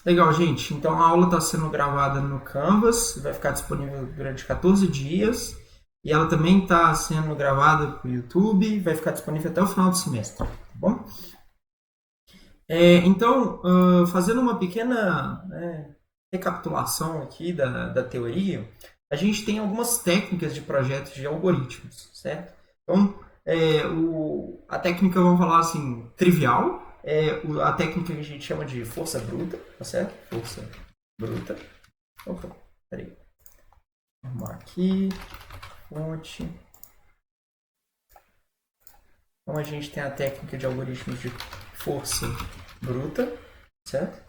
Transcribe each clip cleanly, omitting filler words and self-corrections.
Legal, gente. Então a aula está sendo gravada no Canvas, vai ficar disponível durante 14 dias. E ela também está sendo gravada para o YouTube, vai ficar disponível até o final do semestre, tá bom? Então, fazendo uma pequena recapitulação aqui da teoria, a gente tem algumas técnicas de projetos de algoritmos, certo? Então, a técnica, vamos falar assim, trivial, a técnica que a gente chama de força bruta, tá certo? Força bruta. Opa, peraí. Vou arrumar aqui, fonte. Então, a gente tem a técnica de algoritmos de força bruta, certo?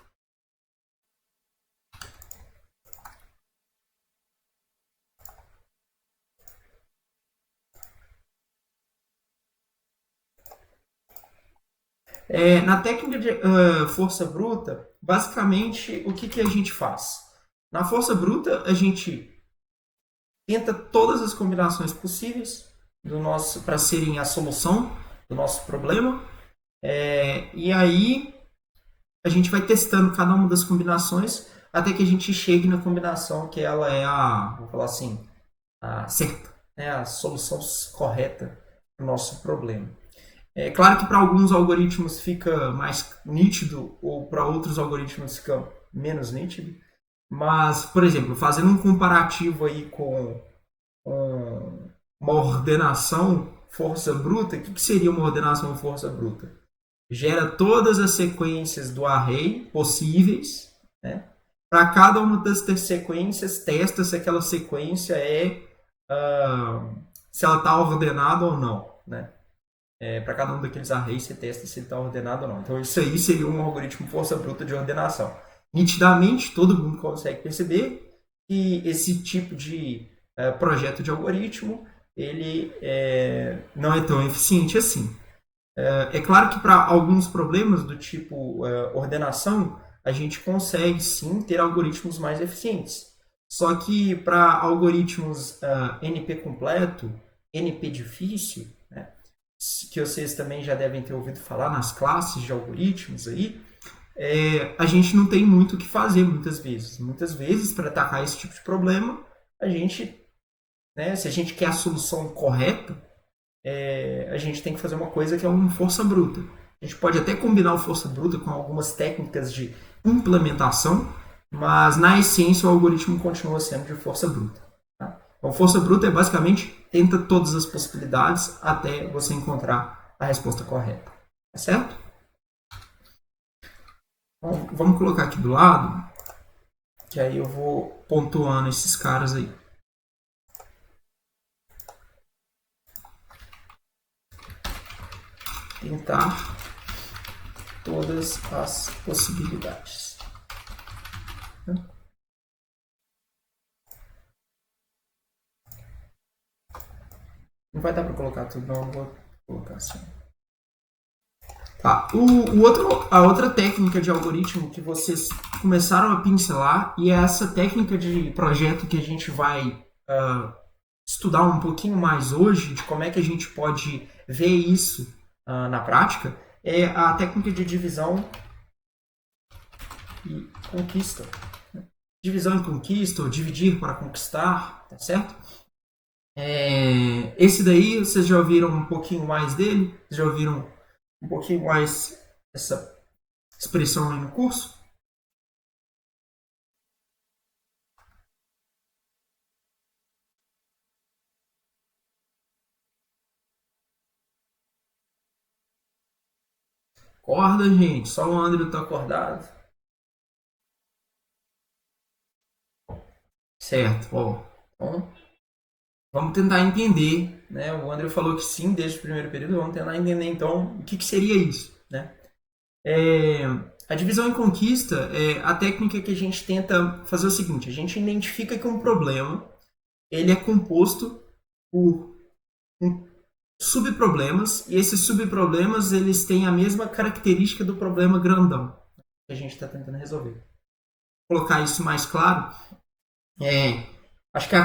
Na técnica de força bruta, basicamente, o que a gente faz? Na força bruta, a gente tenta todas as combinações possíveis para serem a solução do nosso problema. E aí, a gente vai testando cada uma das combinações até que a gente chegue na combinação que ela é vou falar assim, a certa, né? A solução correta para o nosso problema. É claro que para alguns algoritmos fica mais nítido ou para outros algoritmos fica menos nítido. Mas, por exemplo, fazendo um comparativo aí com uma ordenação força bruta, o que seria uma ordenação força bruta? Gera todas as sequências do array possíveis, né? Para cada uma das sequências, testa se aquela sequência se ela está ordenada ou não, né? Para cada um daqueles arrays você testa se ele está ordenado ou não. Então isso aí seria um algoritmo força bruta de ordenação. Nitidamente, todo mundo consegue perceber que esse tipo de projeto de algoritmo ele não é tão eficiente assim. É claro que para alguns problemas do tipo ordenação, a gente consegue sim ter algoritmos mais eficientes. Só que para algoritmos NP completo, NP difícil, né, que vocês também já devem ter ouvido falar nas classes de algoritmos aí, a gente não tem muito o que fazer muitas vezes. Muitas vezes, para atacar esse tipo de problema, a gente, né, se a gente quer a solução correta, a gente tem que fazer uma coisa que é uma força bruta. A gente pode até combinar o força bruta com algumas técnicas de implementação, mas na essência o algoritmo continua sendo de força bruta. Tá? Então, força bruta é basicamente tenta todas as possibilidades até você encontrar a resposta correta. Tá certo? Então, vamos colocar aqui do lado, que aí eu vou pontuando esses caras aí. Tentar todas as possibilidades. Não vai dar para colocar tudo, não. Eu vou colocar assim. Tá. A outra técnica de algoritmo que vocês começaram a pincelar, e é essa técnica de projeto que a gente vai estudar um pouquinho mais hoje, de como é que a gente pode ver isso na prática, é a técnica de divisão e conquista. Divisão e conquista, ou dividir para conquistar, tá certo? Esse daí, vocês já ouviram um pouquinho mais dele? Vocês já ouviram um pouquinho mais essa expressão aí no curso? Acorda, gente. Só o André tá acordado. Certo, ó. Então, vamos tentar entender, né? O André falou que sim, desde o primeiro período. Vamos tentar entender, então, o que seria isso, né? A divisão em conquista é a técnica que a gente tenta fazer o seguinte. A gente identifica que um problema ele é composto por subproblemas, e esses subproblemas eles têm a mesma característica do problema grandão que a gente está tentando resolver. Vou colocar isso mais claro, acho que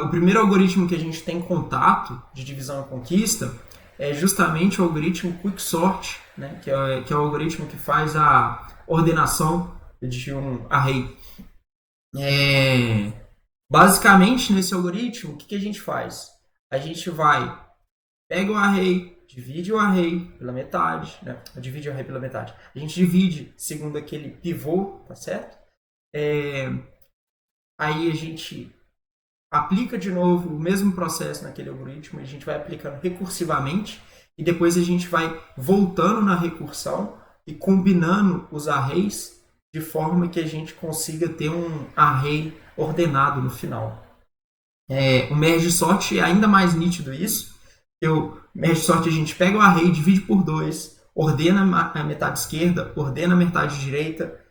o primeiro algoritmo que a gente tem contato de divisão e conquista é justamente o algoritmo Quicksort, né, que é o algoritmo que faz a ordenação de um array. Basicamente, nesse algoritmo, o que a gente faz? A gente pega o array, divide o array pela metade, né? Divide o array pela metade. A gente divide segundo aquele pivô, tá certo? Aí a gente aplica de novo o mesmo processo naquele algoritmo, a gente vai aplicando recursivamente e depois a gente vai voltando na recursão e combinando os arrays de forma que a gente consiga ter um array ordenado no final. O merge sort é ainda mais nítido isso. O merge sort a gente pega o array, divide por 2, ordena a metade esquerda, ordena a metade direita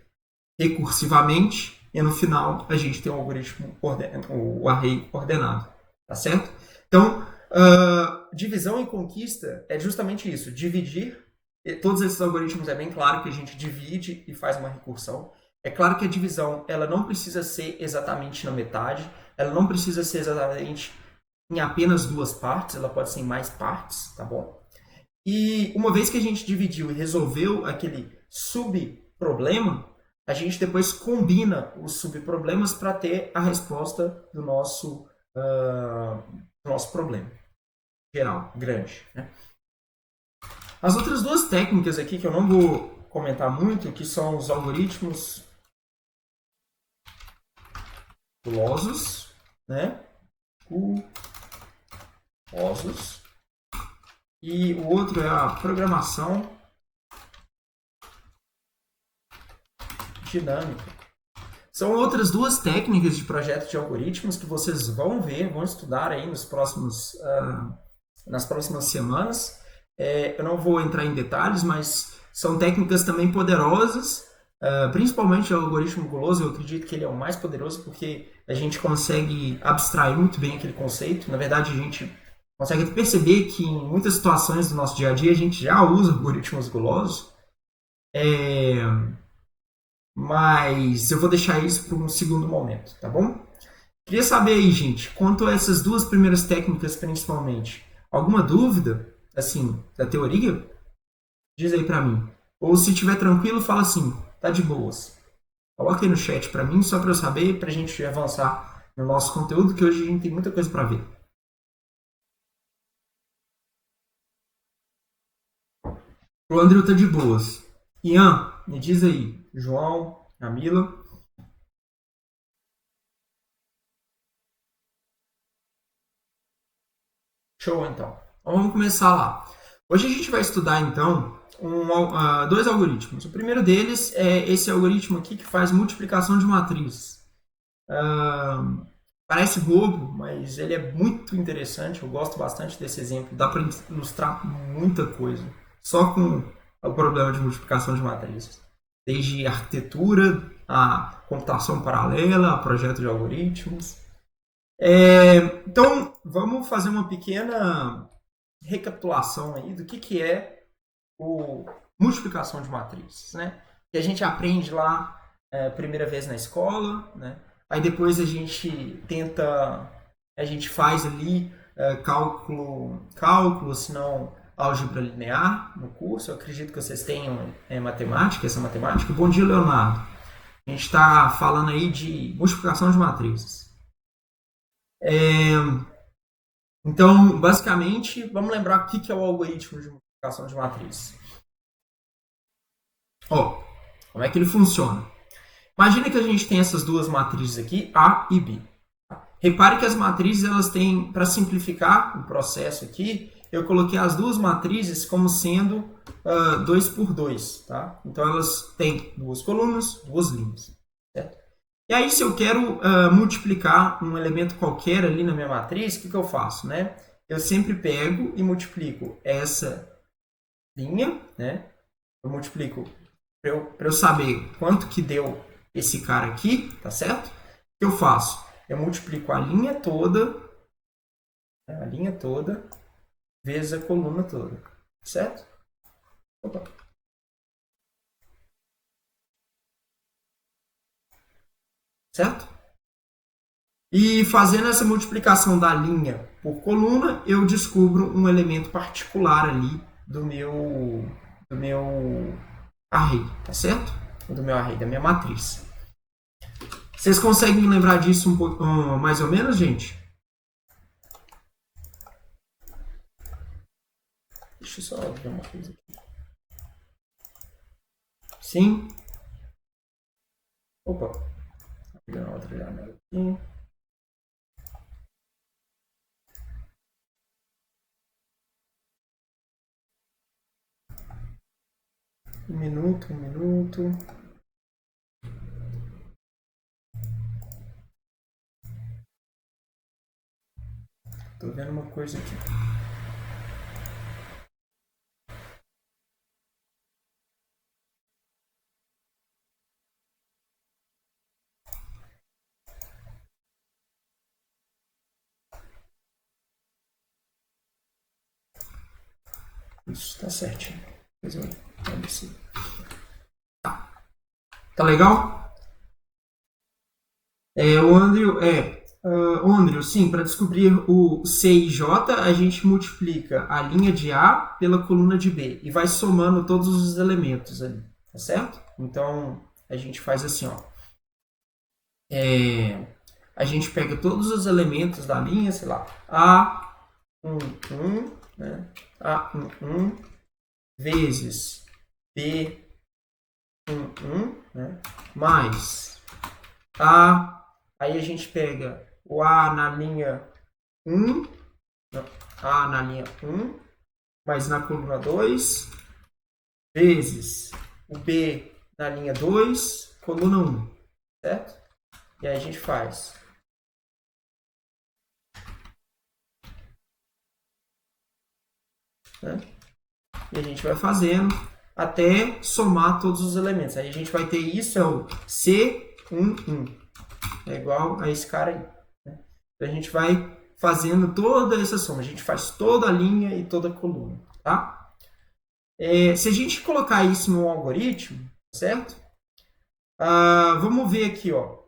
recursivamente e no final a gente tem o algoritmo, o array ordenado, tá certo? Então, divisão e conquista é justamente isso, dividir. Todos esses algoritmos é bem claro que a gente divide e faz uma recursão. É claro que a divisão ela não precisa ser exatamente na metade, ela não precisa ser exatamente em apenas 2 partes, ela pode ser em mais partes, tá bom? E uma vez que a gente dividiu e resolveu aquele subproblema, a gente depois combina os subproblemas para ter a resposta do nosso problema geral, grande, né? As outras 2 técnicas aqui que eu não vou comentar muito, que são os algoritmos gulosos, né? Gulosos. E o outro é a programação dinâmica. São outras 2 técnicas de projeto de algoritmos que vocês vão estudar aí nas próximas semanas. Eu não vou entrar em detalhes, mas são técnicas também poderosas, principalmente o algoritmo guloso. Eu acredito que ele é o mais poderoso porque a gente consegue abstrair muito bem aquele conceito. Na verdade, a gente consegue perceber que em muitas situações do nosso dia a dia a gente já usa algoritmos gulosos. Mas eu vou deixar isso para um segundo momento, tá bom? Queria saber aí, gente, quanto a essas 2 primeiras técnicas principalmente. Alguma dúvida, assim, da teoria? Diz aí para mim. Ou se estiver tranquilo, fala assim, tá de boas. Coloca aí no chat para mim, só para eu saber, para a gente avançar no nosso conteúdo, que hoje a gente tem muita coisa para ver. O Andrew tá de boas. Ian, me diz aí. João, Camila. Show, então. Vamos começar lá. Hoje a gente vai estudar, então, 2 algoritmos. O primeiro deles é esse algoritmo aqui que faz multiplicação de matrizes. Parece bobo, mas ele é muito interessante. Eu gosto bastante desse exemplo. Dá para ilustrar muita coisa só com o problema de multiplicação de matrizes. Desde arquitetura, a computação paralela, a projeto de algoritmos. Então, vamos fazer uma pequena recapitulação aí do que é o multiplicação de matrizes, né? Que a gente aprende lá primeira vez na escola, né? Aí depois a gente faz ali cálculo, se não álgebra linear no curso. Eu acredito que vocês tenham essa matemática. Bom dia, Leonardo. A gente está falando aí de multiplicação de matrizes. Então, basicamente, vamos lembrar o que é o algoritmo de multiplicação de matrizes. Como é que ele funciona? Imagina que a gente tem essas 2 matrizes aqui, A e B. Repare que as matrizes, elas têm, para simplificar o processo aqui, eu coloquei as 2 matrizes como sendo 2 por 2, tá? Então, elas têm 2 colunas, 2 linhas, certo? E aí, se eu quero multiplicar um elemento qualquer ali na minha matriz, o que eu faço, né? Eu sempre pego e multiplico essa linha, né? Eu multiplico para eu saber quanto que deu esse cara aqui, tá certo? O que eu faço? Eu multiplico a linha toda vezes a coluna toda, certo? Opa. Certo? E fazendo essa multiplicação da linha por coluna, eu descubro um elemento particular ali do meu array, tá certo? do meu array, da minha matriz. Vocês conseguem lembrar disso um pouco, mais ou menos, gente? Deixa eu só ver uma coisa aqui. Sim? Opa. Vou pegar outra janela aqui. Um minuto. Tô vendo uma coisa aqui. Isso, tá certinho. Depois eu vou descer. Tá legal? O Andrew, sim, para descobrir o C e J, a gente multiplica a linha de A pela coluna de B e vai somando todos os elementos ali, tá certo? Então, a gente faz assim, ó. A gente pega todos os elementos da linha, sei lá, A11, né? A11 vezes B11, né? Mais aí a gente pega o A na linha 1, A na linha 1, mais na coluna 2, vezes o B na linha 2, coluna 1, certo? E aí a gente faz. Né? E a gente vai fazendo até somar todos os elementos. Aí a gente vai ter isso, é o C11. É igual a esse cara aí. Né? Então a gente vai fazendo toda essa soma. A gente faz toda a linha e toda a coluna. Tá? Se a gente colocar isso no algoritmo, certo? Vamos ver aqui, ó.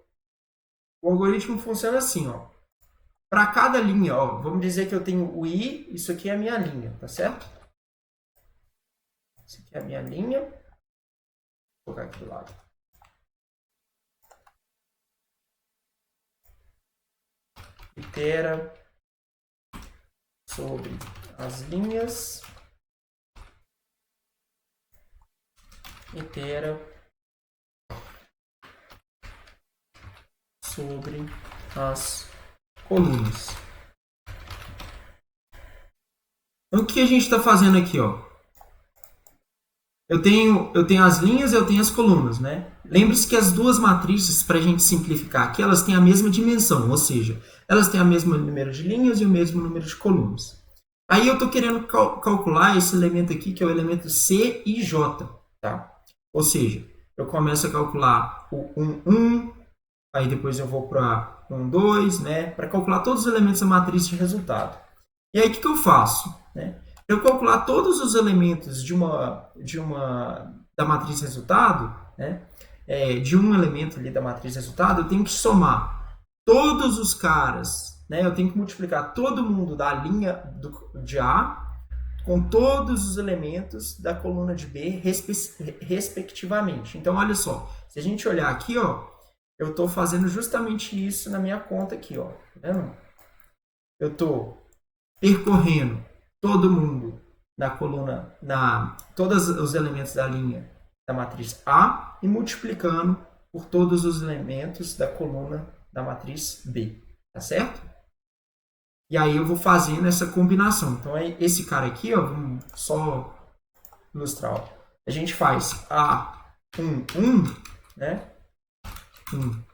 O algoritmo funciona assim, ó. Para cada linha, ó, vamos dizer que eu tenho o I, isso aqui é a minha linha, tá certo? Isso aqui é a minha linha. Vou colocar aqui do lado. Itera sobre as linhas. Itera sobre as colunas. Então, o que a gente está fazendo aqui, ó? Eu tenho as linhas e eu tenho as colunas, né? Lembre-se que as duas matrizes, para a gente simplificar aqui, elas têm a mesma dimensão, ou seja, elas têm o mesmo número de linhas e o mesmo número de colunas. Aí eu estou querendo calcular esse elemento aqui, que é o elemento C e J, tá? Ou seja, eu começo a calcular o 1, aí depois eu vou para 1, 2, né? Para calcular todos os elementos da matriz de resultado. E aí o que eu faço? Né? Eu calcular todos os elementos da matriz resultado, né? De um elemento ali da matriz resultado, eu tenho que somar todos os caras, né? Eu tenho que multiplicar todo mundo da linha de A com todos os elementos da coluna de B, respectivamente. Então, olha só, se a gente olhar aqui, ó, eu estou fazendo justamente isso na minha conta aqui, ó. Tá vendo? Eu estou percorrendo todo mundo na coluna, todos os elementos da linha da matriz A e multiplicando por todos os elementos da coluna da matriz B, tá certo? E aí eu vou fazendo essa combinação. Então, esse cara aqui, ó, vamos só ilustrar, ó. A gente faz A11, né? 1.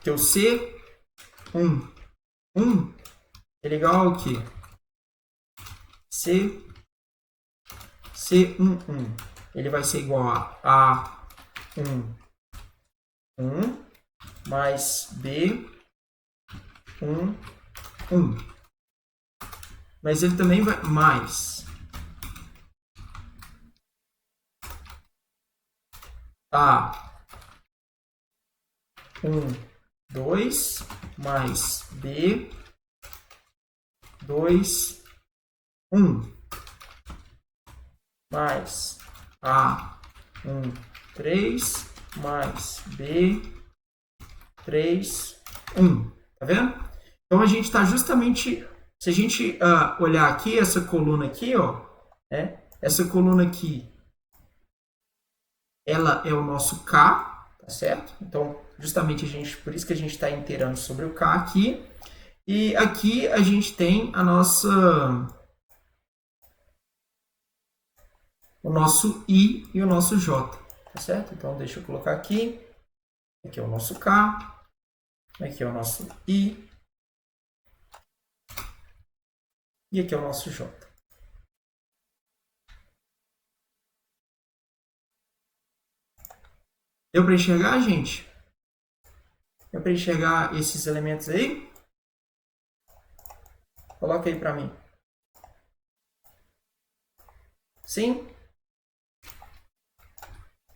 Que é o C11. 1 é igual ao quê? C11. Ele vai ser igual a A11 mais B11. Mas ele também vai mais A12 mais B21. mais A1, 3, mais B3, 1. Tá vendo? Então, a gente está justamente... Se a gente olhar aqui, essa coluna aqui, ó, né? Essa coluna aqui, ela é o nosso K, tá certo? Então, justamente, por isso que a gente está inteirando sobre o K aqui. E aqui a gente tem o nosso I e o nosso J, tá certo? Então, deixa eu colocar aqui. Aqui é o nosso K, aqui é o nosso I, e aqui é o nosso J. Deu para enxergar, gente? Deu para enxergar esses elementos aí? Coloca aí para mim. Sim?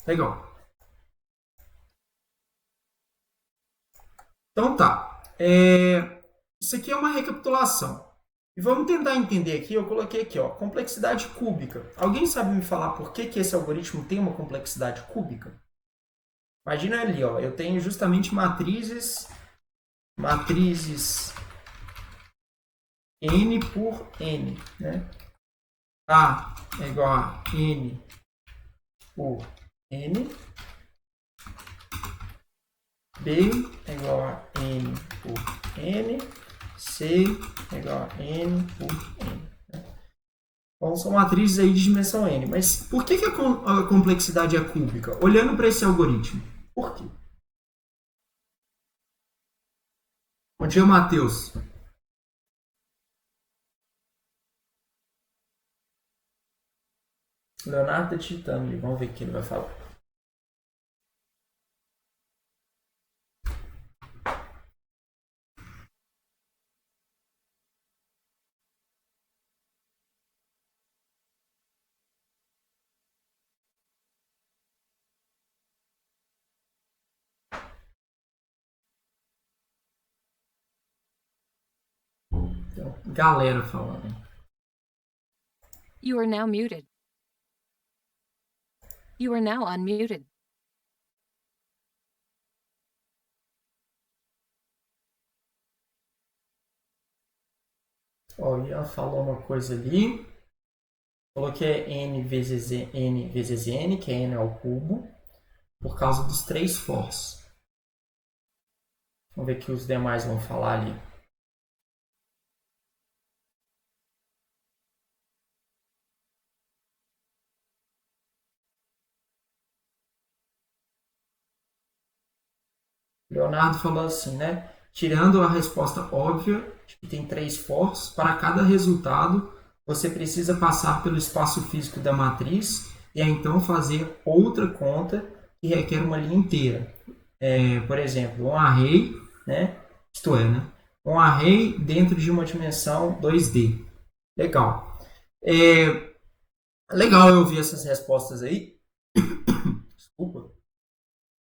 Legal. Então tá. Isso aqui é uma recapitulação. E vamos tentar entender aqui, eu coloquei aqui, ó, complexidade cúbica. Alguém sabe me falar por que esse algoritmo tem uma complexidade cúbica? Imagina ali, ó, eu tenho justamente matrizes n por n, né? A é igual a n por n, B é igual a n por n, C é igual a n por n. Então, são matrizes aí de dimensão n. Mas por que a complexidade é cúbica? Olhando para esse algoritmo. Por quê? Bom dia, Matheus. Leonardo está digitando ali. Vamos ver o que ele vai falar. Então, galera falando. You are now muted. You are now unmuted. Ó, Ian falou uma coisa ali. Falou que é n vezes n, que é n ao cubo, por causa dos 3 fors. Vamos ver o que os demais vão falar ali. Leonardo falou assim, né? Tirando a resposta óbvia, de que tem 3 fors, para cada resultado você precisa passar pelo espaço físico da matriz e aí então fazer outra conta que requer uma linha inteira. Por exemplo, um array, né? Isto é, né? Um array dentro de uma dimensão 2D. Legal. Legal eu ouvir essas respostas aí. Desculpa.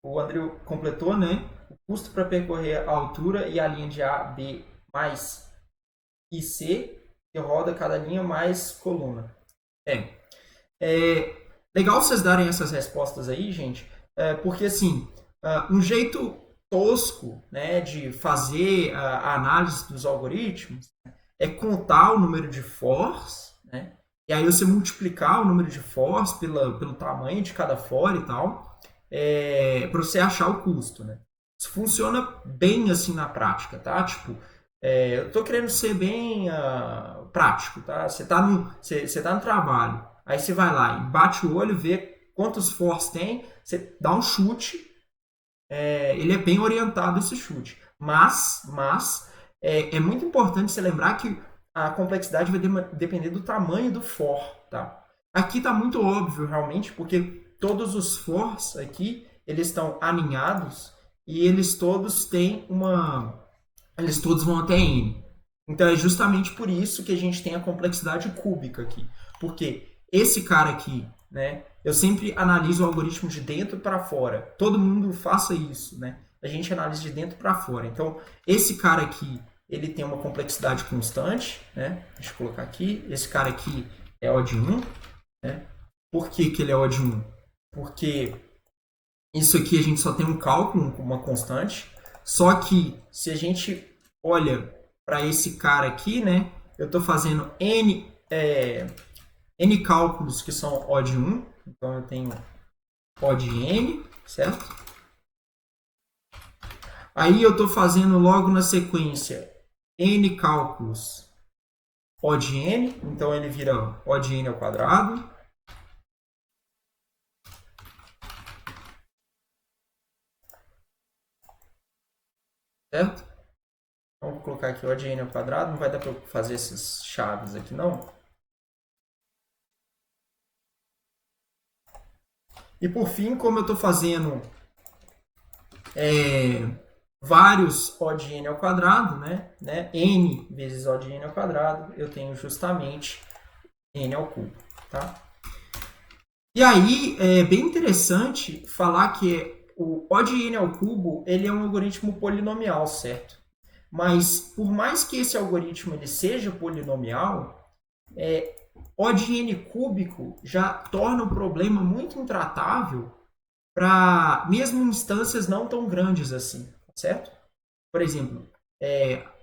O André completou, né? O custo para percorrer a altura e a linha de A, B mais IC, que roda cada linha mais coluna. Legal vocês darem essas respostas aí, gente, porque assim, um jeito tosco, né, de fazer a análise dos algoritmos é contar o número de fors, né, e aí você multiplicar o número de fors pelo tamanho de cada for e tal, para você achar o custo, né. Isso funciona bem assim na prática, tá? Tipo, eu tô querendo ser bem prático, tá? Você tá no trabalho, aí você vai lá e bate o olho, vê quantos fors tem, você dá um chute, ele é bem orientado esse chute. Mas é muito importante você lembrar que a complexidade vai depender do tamanho do for, tá? Aqui tá muito óbvio realmente, porque todos os fors aqui, eles estão aninhados e eles todos têm eles todos vão até n. Então é justamente por isso que a gente tem a complexidade cúbica aqui. Porque esse cara aqui, né, eu sempre analiso o algoritmo de dentro para fora. Todo mundo faça isso, né? A gente analisa de dentro para fora. Então, esse cara aqui, ele tem uma complexidade constante, né? Deixa eu colocar aqui. Esse cara aqui é O de 1, né? Por que que ele é O de 1? Porque isso aqui a gente só tem um cálculo com uma constante. Só que se a gente olha para esse cara aqui, né? Eu estou fazendo N cálculos que são O de 1. Então eu tenho O de N, certo? Aí eu estou fazendo logo na sequência N cálculos O de N. Então ele vira O de N ao quadrado. Certo? Então, vou colocar aqui O de N ao quadrado. Não vai dar para eu fazer essas chaves aqui, não. E por fim, como eu estou fazendo vários O de N ao quadrado, né? N vezes O de N ao quadrado, eu tenho justamente N ao cubo. Tá? E aí, é bem interessante falar que o O de N ao cubo ele é um algoritmo polinomial, certo? Mas, por mais que esse algoritmo ele seja polinomial, O de N cúbico já torna o problema muito intratável para mesmo instâncias não tão grandes assim, certo? Por exemplo,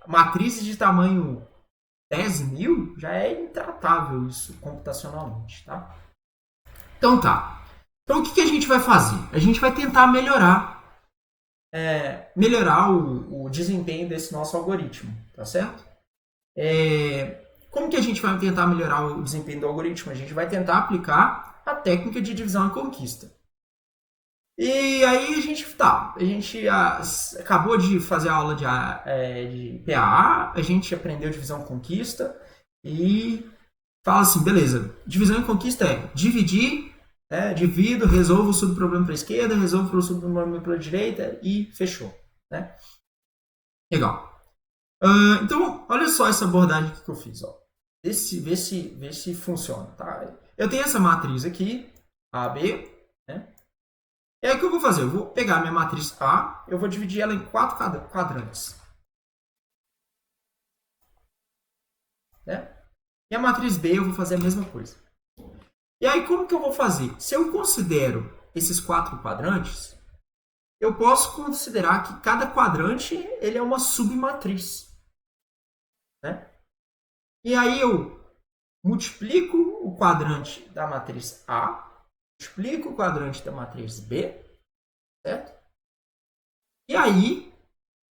matrizes de tamanho 10.000 já é intratável isso computacionalmente, tá? Então tá. Então o que a gente vai fazer? A gente vai tentar melhorar o desempenho desse nosso algoritmo, tá certo? Como que a gente vai tentar melhorar o desempenho do algoritmo? A gente vai tentar aplicar a técnica de divisão e conquista. E aí a gente acabou de fazer a aula de PAA, a gente aprendeu divisão e conquista e fala assim, beleza, divisão e conquista é dividir, divido, resolvo o subproblema para a esquerda, resolvo o subproblema para a direita e fechou. Né? Legal. Então, olha só essa abordagem que eu fiz. Ó. Vê se funciona. Tá? Eu tenho essa matriz aqui, AB, né? E aí o que eu vou fazer? Eu vou pegar a minha matriz A, eu vou dividir ela em 4 quadrantes. Né? E a matriz B eu vou fazer a mesma coisa. E aí como que eu vou fazer? Se eu considero esses 4 quadrantes, eu posso considerar que cada quadrante ele é uma submatriz. Né? E aí eu multiplico o quadrante da matriz A, multiplico o quadrante da matriz B, certo? E aí,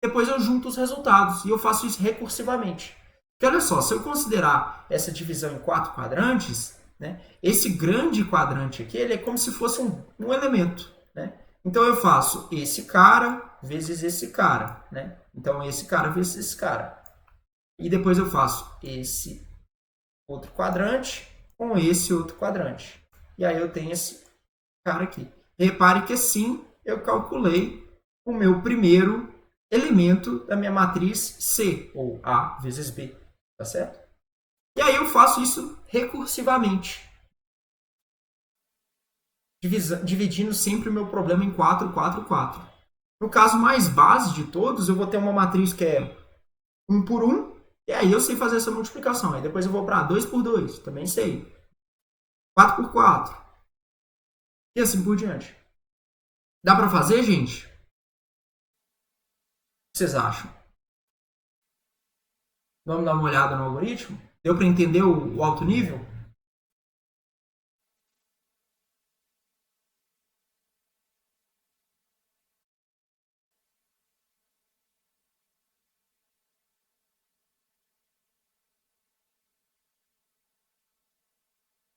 depois eu junto os resultados e eu faço isso recursivamente. Porque olha só, se eu considerar essa divisão em 4 quadrantes, né, esse grande quadrante aqui ele é como se fosse um elemento. Né? Então eu faço esse cara vezes esse cara. Né? Então esse cara vezes esse cara. E depois eu faço esse outro quadrante com esse outro quadrante. E aí eu tenho esse cara aqui. Repare que assim eu calculei o meu primeiro elemento da minha matriz C, ou A vezes B. Tá certo? E aí eu faço isso recursivamente. Dividindo sempre o meu problema em 4, 4, 4. No caso mais base de todos, eu vou ter uma matriz que é 1 por 1, e aí eu sei fazer essa multiplicação. Aí depois eu vou para 2 por 2, também sei. 4 por 4. E assim por diante. Dá para fazer, gente? O que vocês acham? Vamos dar uma olhada no algoritmo? Deu para entender o alto nível?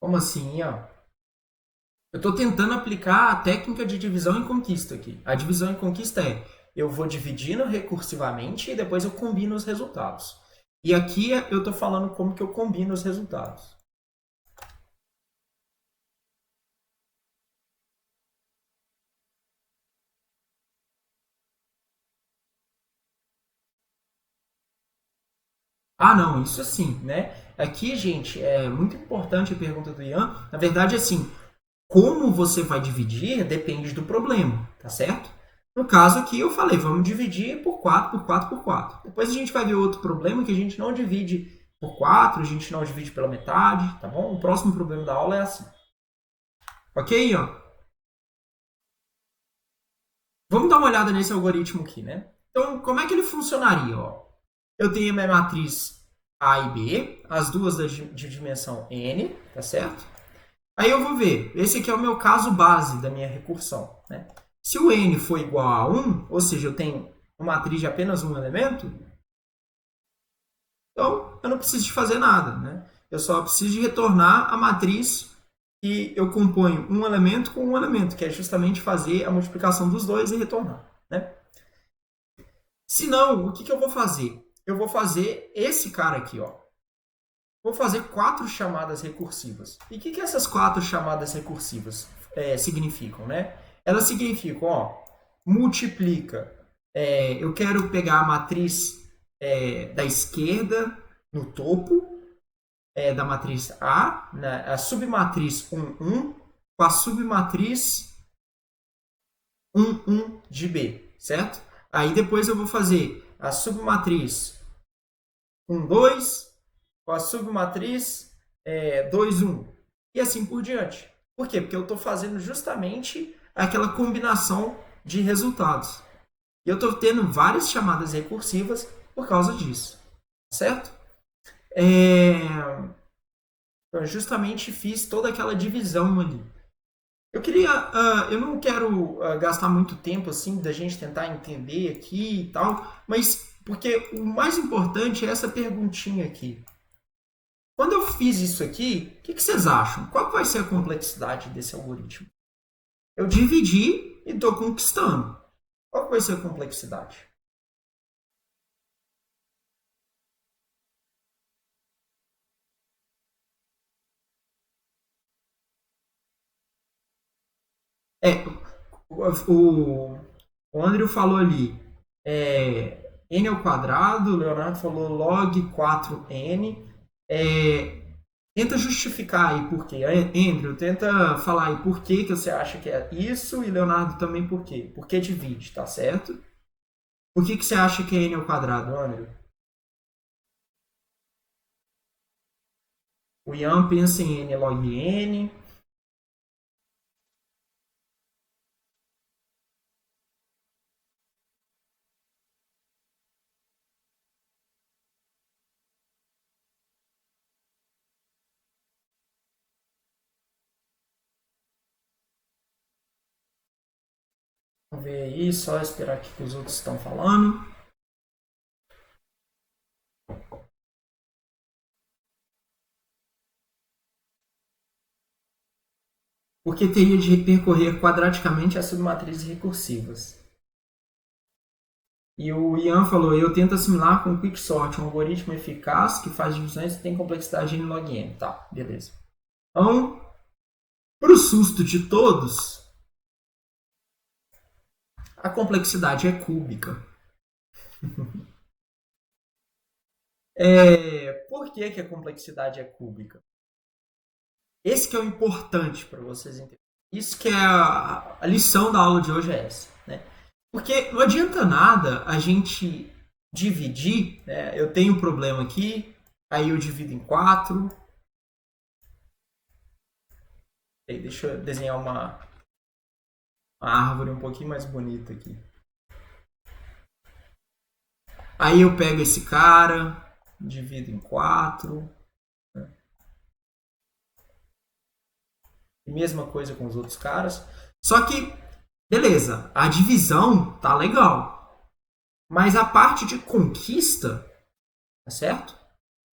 Como assim, ó? Eu estou tentando aplicar a técnica de divisão e conquista aqui. A divisão e conquista eu vou dividindo recursivamente e depois eu combino os resultados. E aqui eu estou falando como que eu combino os resultados. Ah, não, isso sim, né? Aqui, gente, é muito importante a pergunta do Ian. Na verdade, assim, como você vai dividir depende do problema, tá certo? No caso aqui, eu falei, vamos dividir por 4, por 4, por 4. Depois a gente vai ver outro problema que a gente não divide por 4, a gente não divide pela metade, tá bom? O próximo problema da aula é assim. Ok, ó? Vamos dar uma olhada nesse algoritmo aqui, né? Então, como é que ele funcionaria, ó? Eu tenho a minha matriz A e B, as duas de dimensão n, tá certo? Aí eu vou ver, esse aqui é o meu caso base da minha recursão, né? Se o n for igual a 1, ou seja, eu tenho uma matriz de apenas um elemento, então eu não preciso de fazer nada, né? Eu só preciso de retornar a matriz que eu componho um elemento com um elemento, que é justamente fazer a multiplicação dos dois e retornar, né? Se não, o que eu vou fazer? Eu vou fazer esse cara aqui, ó. Vou fazer 4 chamadas recursivas. E o que essas 4 chamadas recursivas significam, né? Elas significam, ó, multiplica. Eu quero pegar a matriz da esquerda no topo da matriz A, né, a submatriz 1, 1, com a submatriz 1, 1 de B, certo? Aí depois eu vou fazer a submatriz 1, 2, com a submatriz 2, 1. E assim por diante. Por quê? Porque eu estou fazendo justamente aquela combinação de resultados. E eu estou tendo várias chamadas recursivas por causa disso. Certo? Eu justamente fiz toda aquela divisão ali. Eu não quero gastar muito tempo assim da gente tentar entender aqui e tal, mas porque o mais importante é essa perguntinha aqui. Quando eu fiz isso aqui, o que vocês acham? Qual vai ser a complexidade desse algoritmo? Eu dividi e estou conquistando. Qual vai ser a complexidade? O Andrew falou ali n ao quadrado, o Leonardo falou log 4n. Tenta justificar aí por quê. Andrew, tenta falar aí por que você acha que é isso e Leonardo também por quê. Por que divide, tá certo? Por que você acha que é n ao quadrado, Andrew? O Ian pensa em n log n. Vamos ver aí, só esperar aqui que os outros estão falando. Porque teria de percorrer quadraticamente as submatrizes recursivas. E o Ian falou, eu tento assimilar com o Quicksort, um algoritmo eficaz que faz divisões e tem complexidade n log n. Tá, beleza. Então, para o susto de todos, a complexidade é cúbica. Por que a complexidade é cúbica? Esse que é o importante para vocês entenderem. Isso que é a lição da aula de hoje é essa, né? Porque não adianta nada a gente dividir, né? Eu tenho um problema aqui, aí eu divido em 4. Deixa eu desenhar uma árvore um pouquinho mais bonita aqui. Aí eu pego esse cara, divido em 4. Né? E mesma coisa com os outros caras. Só que, beleza, a divisão tá legal. Mas a parte de conquista, tá certo?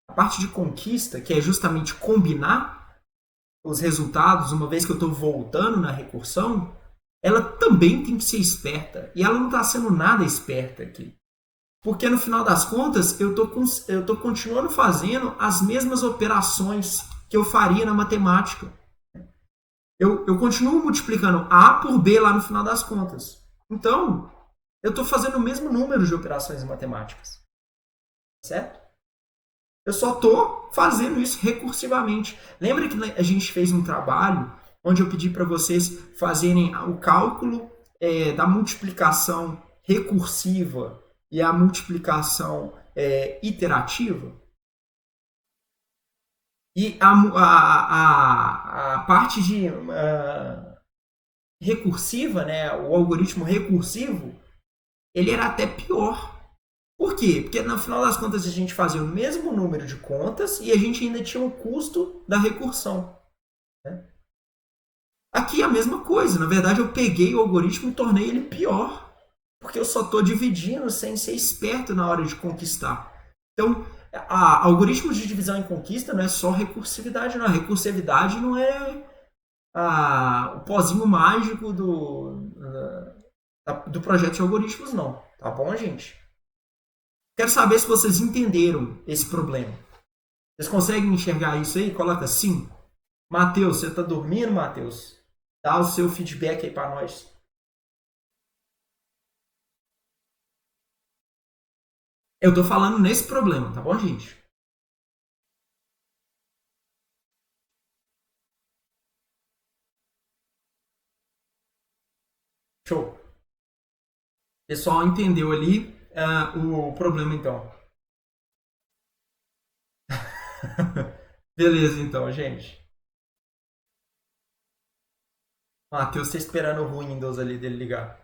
A parte de conquista, que é justamente combinar os resultados, uma vez que eu estou voltando na recursão, ela também tem que ser esperta. E ela não está sendo nada esperta aqui. Porque no final das contas, eu estou continuando fazendo as mesmas operações que eu faria na matemática. Eu continuo multiplicando A por B lá no final das contas. Então, eu estou fazendo o mesmo número de operações matemáticas. Certo? Eu só estou fazendo isso recursivamente. Lembra que a gente fez um trabalho onde eu pedi para vocês fazerem o cálculo da multiplicação recursiva e a multiplicação iterativa? E a parte de recursiva, né, o algoritmo recursivo, ele era até pior. Por quê? Porque no final das contas a gente fazia o mesmo número de contas e a gente ainda tinha o custo da recursão. Né? Aqui é a mesma coisa. Na verdade, eu peguei o algoritmo e tornei ele pior. Porque eu só estou dividindo sem ser esperto na hora de conquistar. Então, algoritmos de divisão em conquista não é só recursividade, não. A recursividade não é o pozinho mágico do projeto de algoritmos, não. Tá bom, gente? Quero saber se vocês entenderam esse problema. Vocês conseguem enxergar isso aí? Coloca sim. Matheus, você está dormindo, Matheus? Dá o seu feedback aí para nós. Eu tô falando nesse problema, tá bom, gente? Show. O pessoal entendeu ali o problema, então. Beleza, então, gente. Matheus tá esperando o Windows ali dele ligar.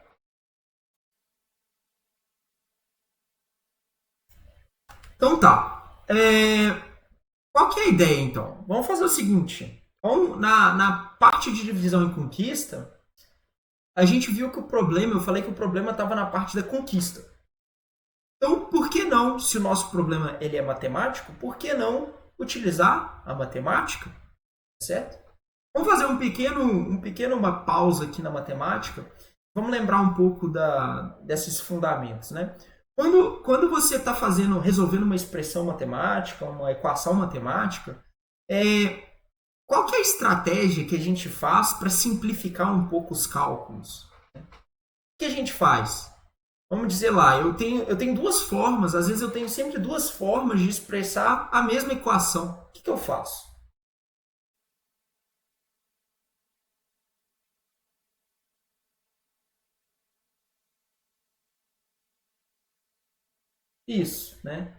Então tá. Qual que é a ideia, então? Vamos fazer o seguinte. Vamos, na parte de divisão e conquista, a gente viu que o problema, eu falei que o problema estava na parte da conquista. Então, por que não, se o nosso problema ele é matemático, por que não utilizar a matemática? Certo? Vamos fazer uma pausa aqui na matemática. Vamos lembrar um pouco desses fundamentos, né? Quando você está resolvendo uma expressão matemática, uma equação matemática, qual que é a estratégia que a gente faz para simplificar um pouco os cálculos? O que a gente faz? Vamos dizer lá, eu tenho duas formas, às vezes eu tenho sempre duas formas de expressar a mesma equação. O que eu faço? Isso, né?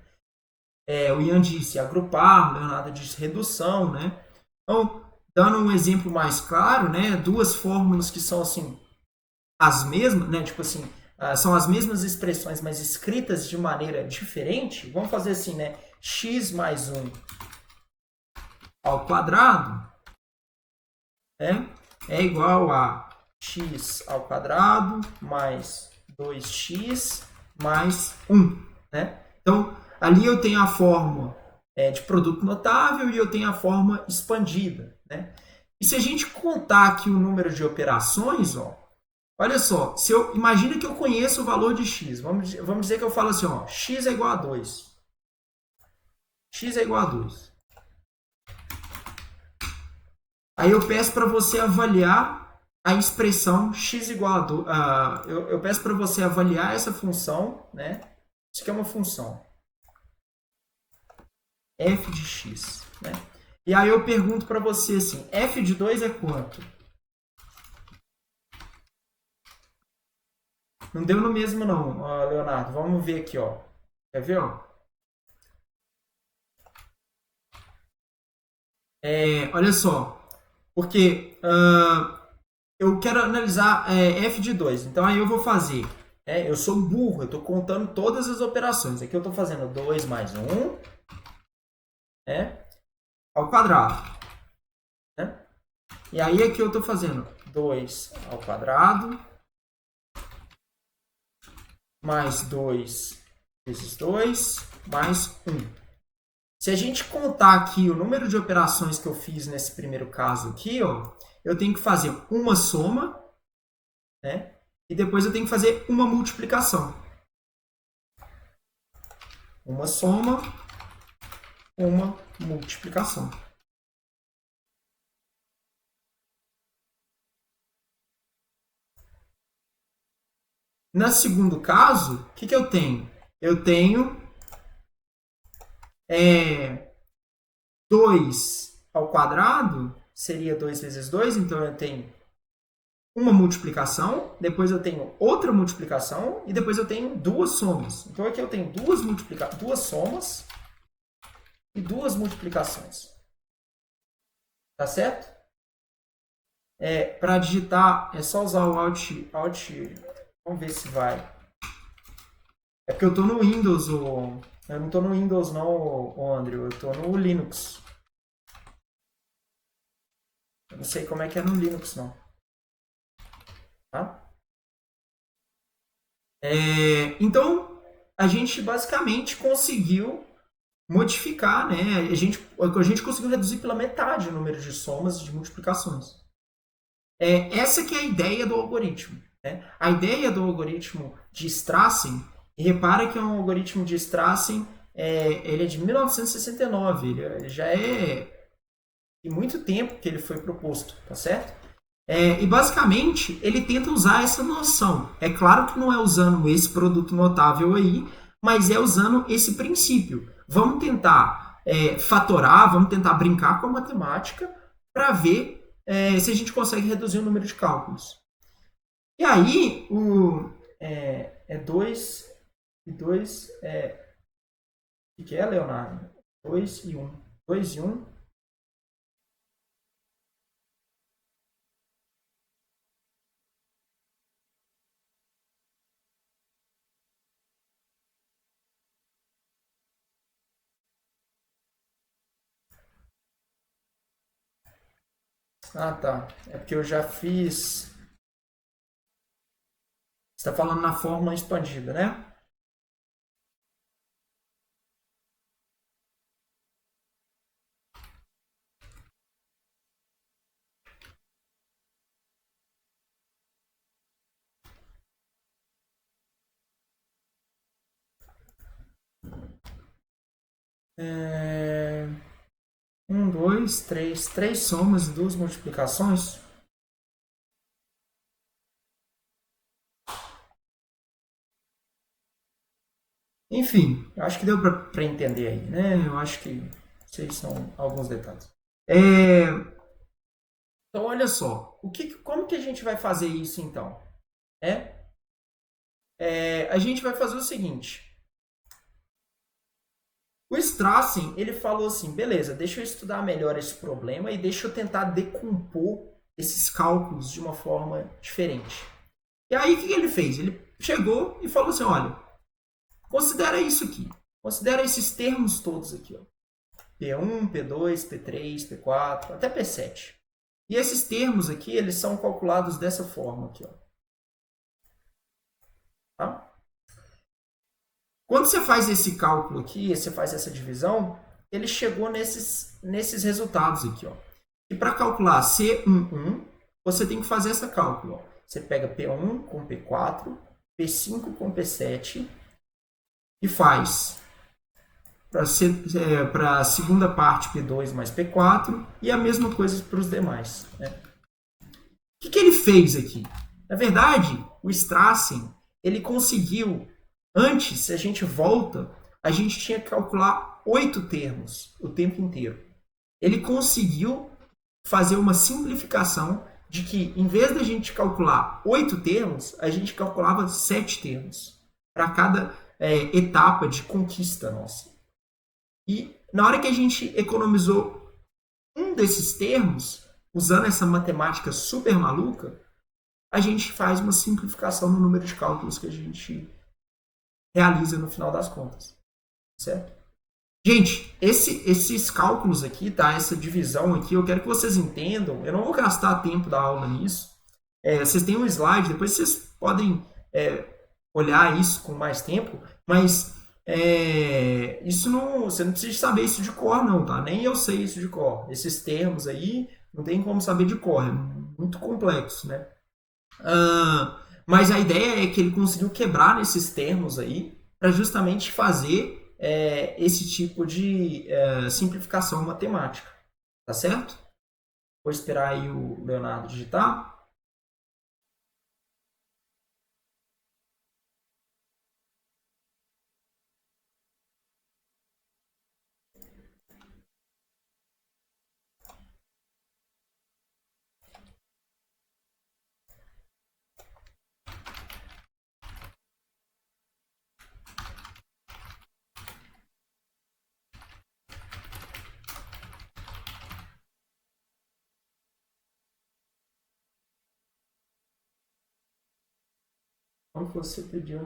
O Ian disse agrupar, o Leonardo disse redução, né? Então, dando um exemplo mais claro, né? Duas fórmulas que são assim as mesmas, né? Tipo assim, são as mesmas expressões, mas escritas de maneira diferente. Vamos fazer assim, né? X mais 1 ao quadrado é igual a x ao quadrado mais 2x mais 1, né? Então, ali eu tenho a forma de produto notável e eu tenho a forma expandida, né? E se a gente contar aqui o número de operações, ó, olha só, imagina que eu conheço o valor de x. Vamos dizer que eu falo assim, ó, x é igual a 2. X é igual a 2. Aí eu peço para você avaliar a expressão x igual a 2. Eu peço para você avaliar essa função, né? Isso aqui é uma função f de x, né? E aí eu pergunto para você assim, f de 2 é quanto? Não deu no mesmo não, Leonardo. Vamos ver aqui, ó. Quer ver, ó? Olha só, porque eu quero analisar f de 2. Então aí eu vou fazer. Eu sou burro, eu estou contando todas as operações. Aqui eu estou fazendo 2 mais 1 ao quadrado. Né? E aí aqui eu estou fazendo 2 ao quadrado mais 2 vezes 2 mais 1. Se a gente contar aqui o número de operações que eu fiz nesse primeiro caso aqui, ó, eu tenho que fazer uma soma, né? E depois eu tenho que fazer uma multiplicação. Uma soma, uma multiplicação. No segundo caso, o que eu tenho? Eu tenho 2 ao quadrado, seria 2 vezes 2, então eu tenho uma multiplicação, depois eu tenho outra multiplicação e depois eu tenho duas somas. Então aqui eu tenho duas somas e duas multiplicações. Tá certo? Para digitar, é só usar o Alt. Vamos ver se vai. É porque eu tô no Windows, eu não tô no Windows não, Andrew, eu tô no Linux. Eu não sei como é que é no Linux não. Tá? Então, a gente basicamente conseguiu modificar, né? A gente conseguiu reduzir pela metade o número de somas e de multiplicações. Essa que é a ideia do algoritmo. Né? A ideia do algoritmo de Strassen, e repara que é um algoritmo de Strassen, ele é de 1969, ele já é de muito tempo que ele foi proposto, tá certo? E basicamente ele tenta usar essa noção. É claro que não é usando esse produto notável aí, mas é usando esse princípio. Vamos tentar fatorar, vamos tentar brincar com a matemática para ver se a gente consegue reduzir o número de cálculos. E aí, o 2 e 2 o que é, Leonardo? 2 e 1. 2 e 1. Ah, tá. É porque eu já fiz. Você está falando na fórmula expandida, né? É... 1, 2, 3. 3 somas e 2 multiplicações. Enfim, eu acho que deu para entender aí, né? Eu acho que esses são alguns detalhes. Então, olha só. Como que a gente vai fazer isso, então? A gente vai fazer o seguinte. O Strassen, ele falou assim, beleza, deixa eu estudar melhor esse problema e deixa eu tentar decompor esses cálculos de uma forma diferente. E aí, o que ele fez? Ele chegou e falou assim, olha, considera isso aqui. Considera esses termos todos aqui. Ó. P1, P2, P3, P4, até P7. E esses termos aqui, eles são calculados dessa forma aqui. Ó. Tá? Quando você faz esse cálculo aqui, você faz essa divisão, ele chegou nesses resultados aqui. Ó. E para calcular C11, você tem que fazer esse cálculo. Ó. Você pega P1 com P4, P5 com P7 e faz para a segunda parte P2 mais P4 e a mesma coisa para os demais. Né? O que ele fez aqui? Na verdade, o Strassen ele conseguiu, antes, se a gente volta, a gente tinha que calcular 8 termos o tempo inteiro. Ele conseguiu fazer uma simplificação de que, em vez da gente calcular 8 termos, a gente calculava 7 termos para cada etapa de conquista nossa. E na hora que a gente economizou um desses termos, usando essa matemática super maluca, a gente faz uma simplificação no número de cálculos que a gente realiza no final das contas. Certo? Gente, esses cálculos aqui, tá? Essa divisão aqui, eu quero que vocês entendam. Eu não vou gastar tempo da aula nisso. Vocês têm um slide, depois vocês podem olhar isso com mais tempo, mas isso não, você não precisa saber isso de cor, não, tá? Nem eu sei isso de cor. Esses termos aí não tem como saber de cor, é muito complexo, né? Mas a ideia é que ele conseguiu quebrar nesses termos aí para justamente fazer esse tipo de simplificação matemática, tá certo? Vou esperar aí o Leonardo digitar. Como que você pediu?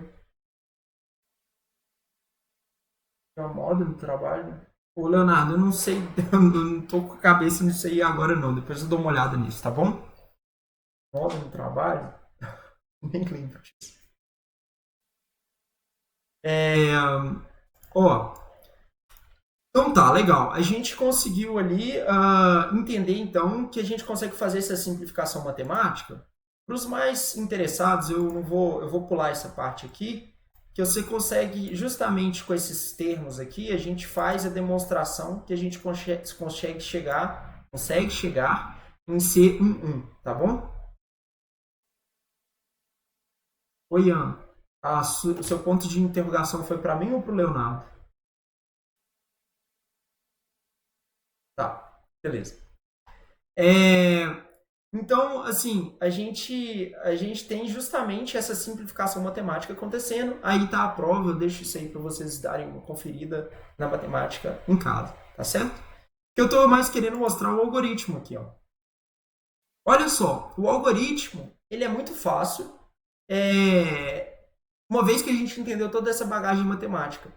É uma moda no trabalho? Ô, Leonardo, eu não sei, eu não tô com a cabeça nisso aí agora não. Depois eu dou uma olhada nisso, tá bom? Moda no trabalho? Nem lembro disso. Ó, então tá, legal. A gente conseguiu ali entender então que a gente consegue fazer essa simplificação matemática. Para os mais interessados, eu vou pular essa parte aqui, que você consegue, justamente com esses termos aqui, a gente faz a demonstração que a gente consegue chegar em C11, tá bom? Oi, Ian. O seu ponto de interrogação foi para mim ou para o Leonardo? Tá, beleza. É, então, assim, a gente tem justamente essa simplificação matemática acontecendo. Aí tá a prova, eu deixo isso aí para vocês darem uma conferida na matemática em casa, tá certo? Que eu estou mais querendo mostrar o algoritmo aqui, ó. Olha só, o algoritmo, ele é muito fácil, uma vez que a gente entendeu toda essa bagagem matemática.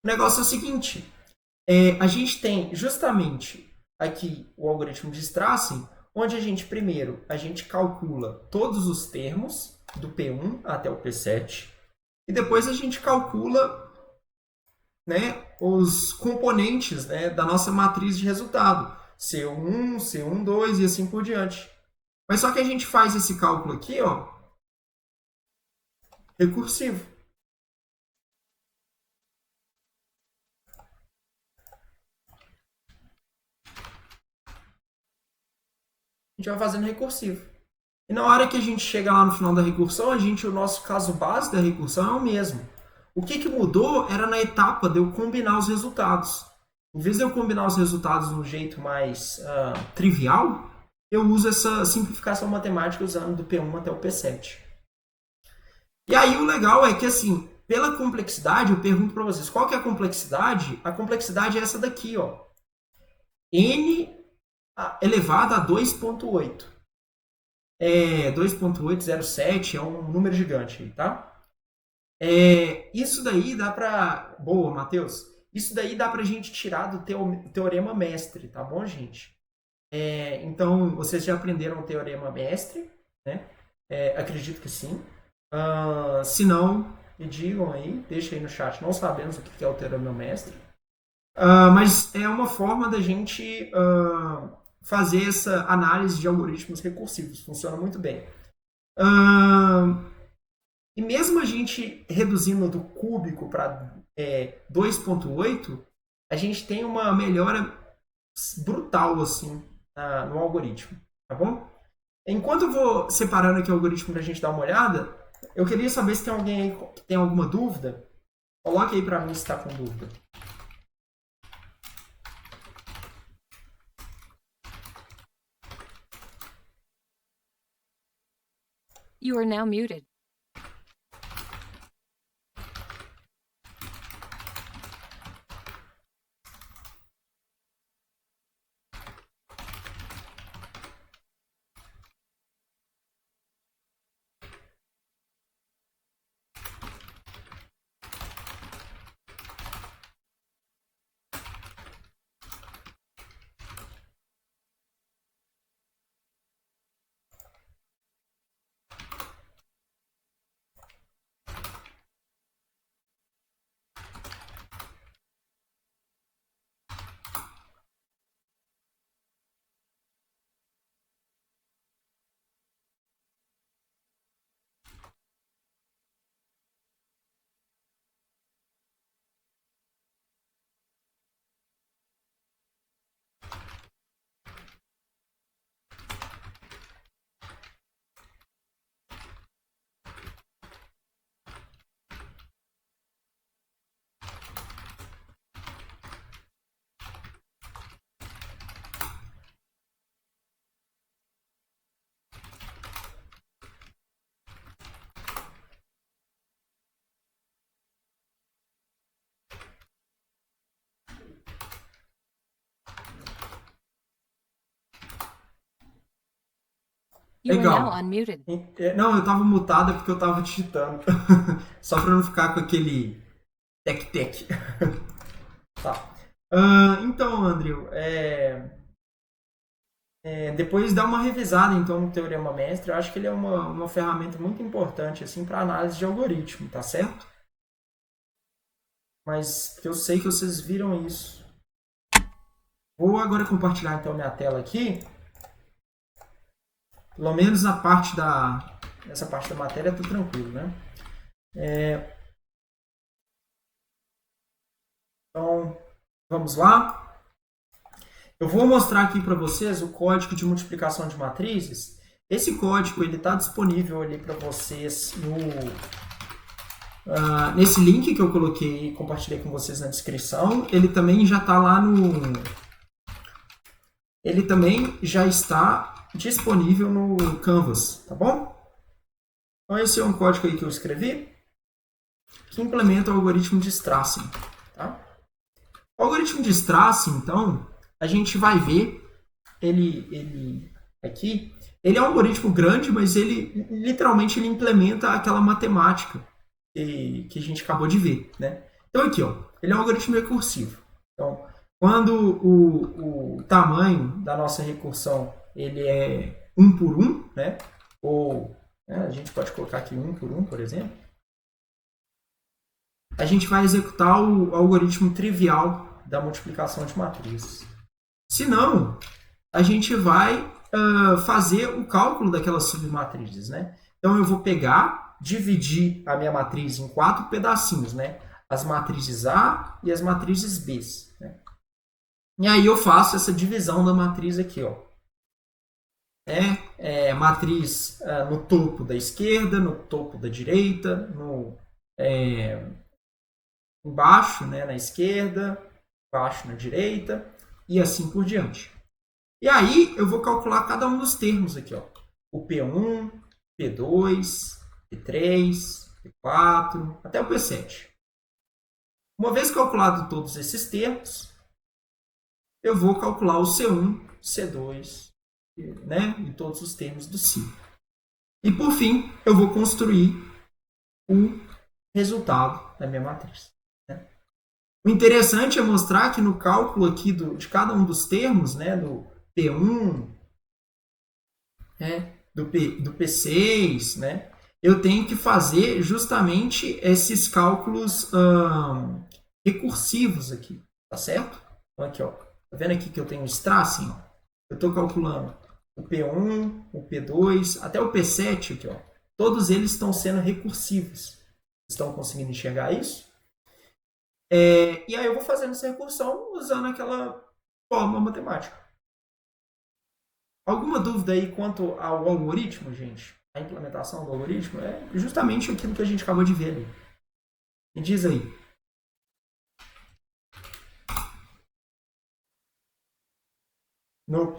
O negócio é o seguinte, a gente tem justamente aqui o algoritmo de Strassen, onde a gente primeiro a gente calcula todos os termos do P1 até o P7 e depois a gente calcula, né, os componentes, né, da nossa matriz de resultado, C1, C12 e assim por diante. Mas só que a gente faz esse cálculo aqui, ó, recursivo. A gente vai fazendo recursivo. E na hora que a gente chega lá no final da recursão, o nosso caso base da recursão é o mesmo. O que mudou era na etapa de eu combinar os resultados. Em vez de eu combinar os resultados de um jeito mais trivial, eu uso essa simplificação matemática usando do P1 até o P7. E aí o legal é que, assim, pela complexidade, eu pergunto para vocês, qual que é a complexidade? A complexidade é essa daqui, ó. N elevado a 2,8. 2,807 é um número gigante, tá? Isso daí dá para... Boa, Matheus. Isso daí dá para a gente tirar do teorema mestre, tá bom, gente? Então, vocês já aprenderam o teorema mestre, né? Acredito que sim. Se não, me digam aí, deixa aí no chat. Não sabemos o que é o teorema mestre. Mas é uma forma da gente fazer essa análise de algoritmos recursivos. Funciona muito bem. E mesmo a gente reduzindo do cúbico para 2,8, a gente tem uma melhora brutal assim no algoritmo, tá bom? Enquanto eu vou separando aqui o algoritmo para a gente dar uma olhada, eu queria saber se tem alguém aí que tem alguma dúvida. Coloque aí para mim se está com dúvida. You are now muted. You are now Legal. unmuted. Não, eu tava mutada porque eu tava digitando. Só pra não ficar com aquele tec-tec. Tá. Então, Andrew, depois dá uma revisada então no Teorema Mestre. Eu acho que ele é uma ferramenta muito importante assim, para análise de algoritmo, tá certo? Mas eu sei que vocês viram isso. Vou agora compartilhar então minha tela aqui. Pelo menos essa parte da matéria tá tranquilo, né? Então, vamos lá. Eu vou mostrar aqui para vocês o código de multiplicação de matrizes. Esse código ele está disponível ali para vocês nesse link que eu coloquei e compartilhei com vocês na descrição. Ele também já está lá Ele também já está disponível no Canvas, tá bom? Então esse é um código aí que eu escrevi que implementa o algoritmo de Strassen, tá? O algoritmo de Strassen, então, a gente vai ver ele aqui, ele é um algoritmo grande, mas ele literalmente ele implementa aquela matemática que a gente acabou de ver, né? Então aqui, ó, ele é um algoritmo recursivo. Então, quando o tamanho da nossa recursão ele é 1 por 1, né? Ou a gente pode colocar aqui 1 por 1, por exemplo. A gente vai executar o algoritmo trivial da multiplicação de matrizes. Se não, a gente vai fazer o cálculo daquelas submatrizes, né? Então eu vou pegar, dividir a minha matriz em 4 pedacinhos, né? As matrizes A e as matrizes B, né? E aí eu faço essa divisão da matriz aqui, ó. Matriz no topo da esquerda, no topo da direita, embaixo, né, na esquerda, embaixo na direita e assim por diante. E aí eu vou calcular cada um dos termos aqui, ó. O P1, P2, P3, P4, até o P7. Uma vez calculado todos esses termos, eu vou calcular o C1, C2, né, e todos os termos do C. E por fim, eu vou construir o resultado da minha matriz. Né? O interessante é mostrar que no cálculo aqui de cada um dos termos, né, do P1, do P6, né, eu tenho que fazer justamente esses cálculos recursivos aqui, tá certo? Então aqui, ó, tá vendo aqui que eu tenho Strassen? Ó? Eu estou calculando o P1, o P2, até o P7 aqui, ó. Todos eles estão sendo recursivos. Estão conseguindo enxergar isso? E aí eu vou fazendo essa recursão usando aquela fórmula matemática. Alguma dúvida aí quanto ao algoritmo, gente? A implementação do algoritmo é justamente aquilo que a gente acabou de ver ali. Me diz aí.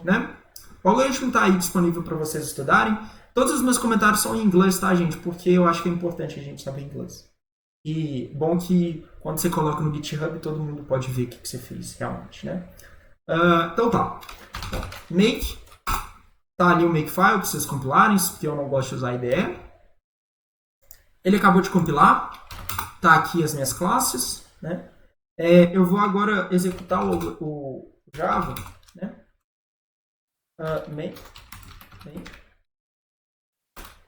Né? O algoritmo está aí disponível para vocês estudarem. Todos os meus comentários são em inglês, tá, gente? Porque eu acho que é importante a gente saber inglês. E bom que quando você coloca no GitHub, todo mundo pode ver o que você fez realmente, né? Então tá. Make. Tá ali o makefile para vocês compilarem, porque eu não gosto de usar IDE. Ele acabou de compilar. Tá aqui as minhas classes, né? Eu vou agora executar o Java, né? Make.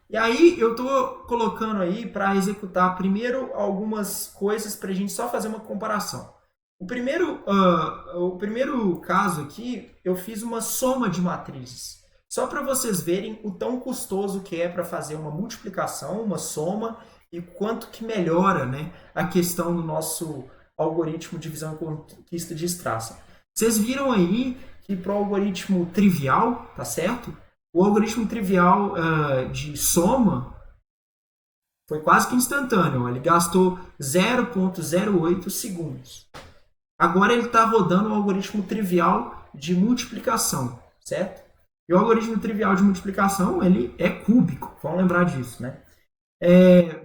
E aí eu estou colocando aí para executar primeiro algumas coisas para a gente só fazer uma comparação. O primeiro caso aqui, eu fiz uma soma de matrizes. Só para vocês verem o tão custoso que é para fazer uma multiplicação, uma soma, e quanto que melhora, né, a questão do nosso algoritmo de divisão e conquista de Strassen. Vocês viram aí que para o algoritmo trivial, tá certo? O algoritmo trivial de soma foi quase que instantâneo. Ele gastou 0,08 segundos. Agora ele está rodando o algoritmo trivial de multiplicação, certo? E o algoritmo trivial de multiplicação ele é cúbico. Vamos lembrar disso, né?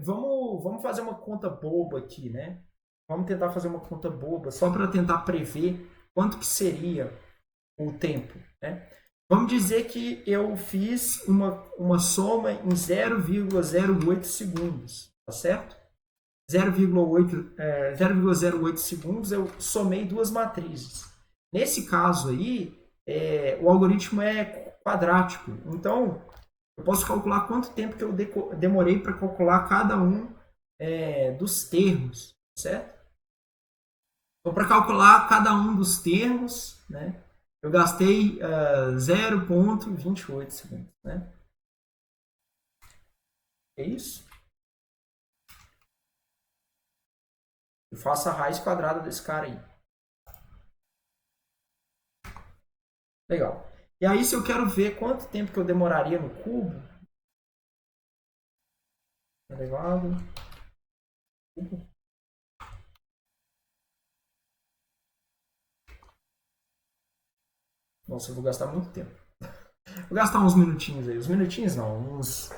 Vamos fazer uma conta boba aqui, né? Vamos tentar fazer uma conta boba só para tentar prever quanto que seria o tempo, né? Vamos dizer que eu fiz uma soma em 0,08 segundos, tá certo? 0,08 segundos eu somei duas matrizes. Nesse caso aí, o algoritmo é quadrático. Então, eu posso calcular quanto tempo que eu demorei para calcular cada um dos termos, certo? Então, para calcular cada um dos termos, né, eu gastei 0,28 segundos. Né? É isso? Eu faço a raiz quadrada desse cara aí. Legal. E aí, se eu quero ver quanto tempo que eu demoraria no cubo, elevado, cubo. Nossa, eu vou gastar muito tempo. Vou gastar uns minutinhos aí. Uns minutinhos não, uns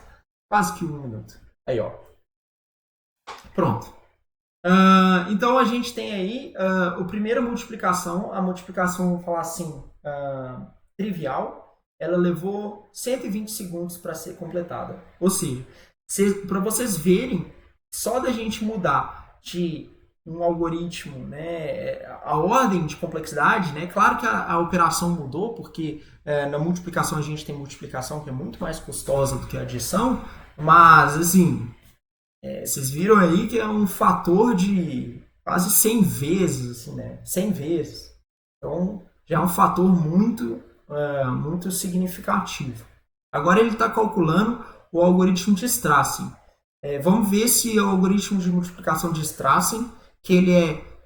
quase que 1 minuto. Aí, ó. Pronto. Então a gente tem aí a primeira multiplicação, a multiplicação, vamos falar assim, trivial, ela levou 120 segundos para ser completada. Ou seja, para vocês verem, só da gente mudar de um algoritmo, né, a ordem de complexidade, né, claro que a operação mudou, porque na multiplicação a gente tem multiplicação que é muito mais custosa do que a adição, mas assim, vocês viram aí que é um fator de quase 100 vezes, assim, né, 100 vezes. Então já é um fator muito significativo. Agora ele está calculando o algoritmo de Strassen. Vamos ver se o algoritmo de multiplicação de Strassen, que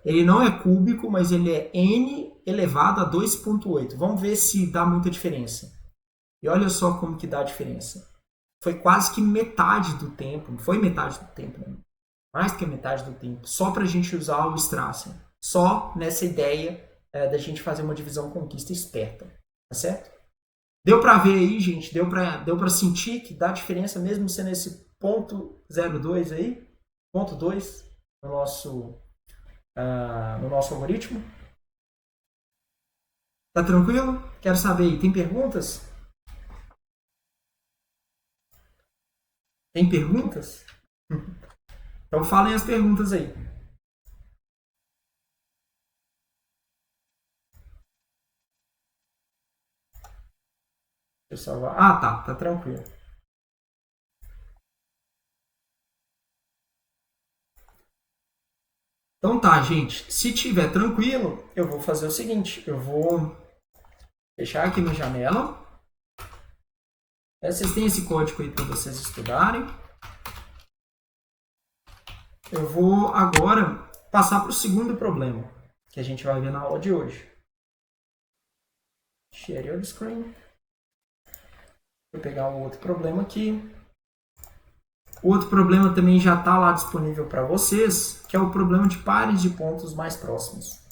ele não é cúbico, mas ele é n elevado a 2,8. Vamos ver se dá muita diferença. E olha só como que dá a diferença. Foi quase que metade do tempo, não foi metade do tempo, né? Mais que a metade do tempo, só para a gente usar o Strassen. Só nessa ideia da gente fazer uma divisão conquista esperta. Tá certo? Deu para ver aí, gente? Deu para sentir que dá diferença mesmo sendo esse ponto 0,2 aí? Ponto 2 no nosso algoritmo? Tá tranquilo? Quero saber aí, tem perguntas? Tem perguntas? Então falem as perguntas aí. Deixa eu salvar. Ah, tá tranquilo. Então tá, gente. Se tiver tranquilo, eu vou fazer o seguinte. Eu vou fechar aqui minha janela. Vocês têm esse código aí para vocês estudarem. Eu vou agora passar para o segundo problema que a gente vai ver na aula de hoje. Share your screen. Vou pegar um outro problema aqui. O outro problema também já está lá disponível para vocês, que é o problema de pares de pontos mais próximos.